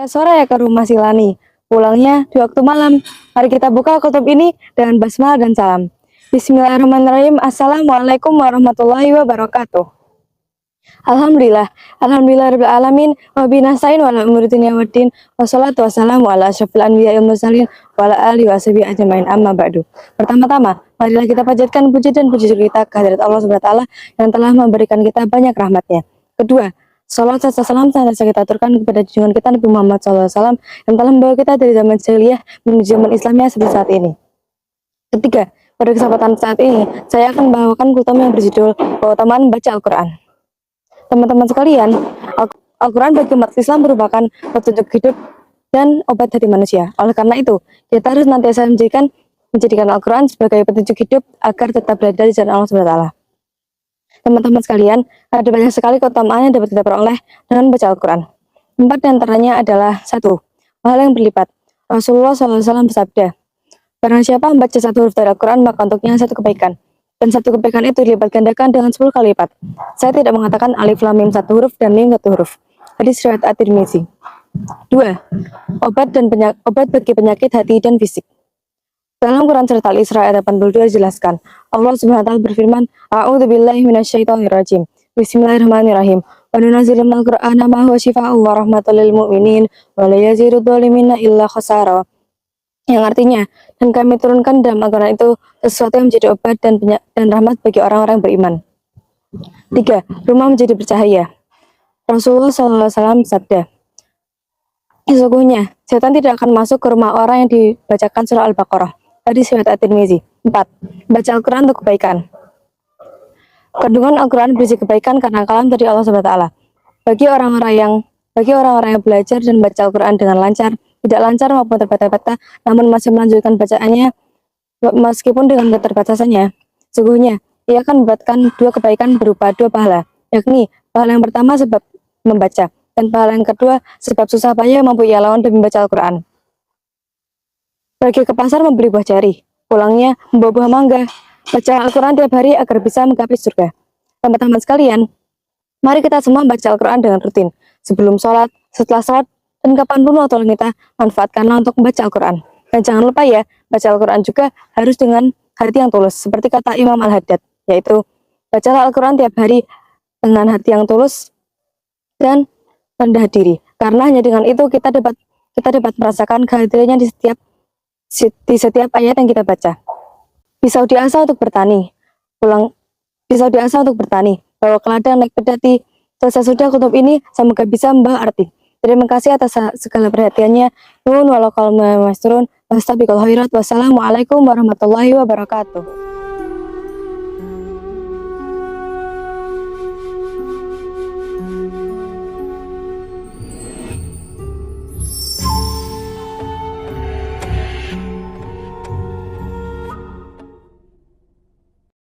Sore ke rumah Silani. Pulangnya di waktu malam. Mari kita buka kutub ini dengan basmalah dan salam. Bismillahirrahmanirrahim. Assalamualaikum warahmatullahi wabarakatuh. Alhamdulillah, alhamdulillah alamin wa binastain wa ala umuri dunya waddin wassalatu wassalamu ala asyrofil anbiya'i wal mursalin wa ala alihi washabihi ajmain amma ba'du. Pertama-tama, marilah kita panjatkan puji dan puji syukur kita kehadirat Allah Subhanahu wa taala yang telah memberikan kita banyak rahmatnya. Kedua, salawat serta salam senantiasa kita aturkan kepada junjungan kita Nabi Muhammad SAW yang telah membawa kita dari zaman jahiliyah menuju zaman Islamiyah seperti saat ini. Ketiga, pada kesempatan saat ini, saya akan membawakan kultum yang berjudul keutamaan baca Al-Quran. Teman-teman sekalian, Al-Quran bagi umat Islam merupakan petunjuk hidup dan obat hati manusia. Oleh karena itu, kita harus nantiasa menjadikan Al-Quran sebagai petunjuk hidup agar tetap berada di jalan Allah SWT. Teman-teman sekalian, ada banyak sekali keutamaan yang dapat kita peroleh dengan baca Al-Quran. 4 diantaranya adalah 1. Pahala yang berlipat. Rasulullah SAW bersabda, barang siapa membaca 1 huruf dari Al-Quran, maka untuknya 1 kebaikan. Dan 1 kebaikan itu dilipat gandakan dengan 10 kali lipat. Saya tidak mengatakan alif lam mim 1 huruf dan mim 1 huruf. Hadis riwayat At-Tirmizi. 2. Obat bagi penyakit hati dan fisik. Dalam Quran surat Al-Isra ayat 82 dijelaskan, Allah Subhanahu wa taala berfirman, A'udzubillahi minasyaitonirrajim. Bismillahirrahmanirrahim. Wa nunazzilu minal Qur'ani ma huwa syifaa'un wa rahmatul lil mu'minin wa la yazidu dzalimina illa khasara. Yang artinya, dan kami turunkan dalam Al-Quran itu sesuatu yang menjadi obat dan rahmat bagi orang-orang beriman. 3. Rumah menjadi bercahaya. Rasulullah SAW bersabda, sesungguhnya setan tidak akan masuk ke rumah orang yang dibacakan surah Al-Baqarah. Hadis riwayat At-Tirmizi. 4. Baca Al-Quran untuk kebaikan. Kandungan Al-Quran berisi kebaikan karena kalam dari Allah SWT. Bagi orang-orang yang belajar dan baca Al-Quran dengan lancar, tidak lancar maupun terbata-bata, namun masih melanjutkan bacaannya meskipun dengan keterbatasannya, sesungguhnya ia akan mendapatkan 2 kebaikan berupa 2 pahala, yakni pahala yang pertama sebab membaca, dan pahala yang kedua sebab susah payah mampu ia lawan demi membaca Al-Quran. Pergi ke pasar membeli buah ceri, pulangnya membawa buah mangga. Baca Al-Quran tiap hari agar bisa menggapai surga. Teman-teman sekalian, mari kita semua baca Al-Quran dengan rutin, sebelum sholat, setelah sholat, dan kapanpun waktu kita manfaatkanlah untuk membaca Al-Quran. Dan jangan lupa ya, baca Al-Quran juga harus dengan hati yang tulus, seperti kata Imam Al-Haddad, yaitu bacalah Al-Quran tiap hari dengan hati yang tulus dan rendah diri. Karena hanya dengan itu kita dapat merasakan kehadirannya di setiap ayat yang kita baca. Pisau diasah untuk bertani, bawa ke ladang naik pedati. Selesai sudah kutub ini, semoga bisa membawa arti. Terima kasih atas segala perhatiannya. Nun walau kalau masturun, wastabiqul khairat. Wassalamualaikum warahmatullahi wabarakatuh.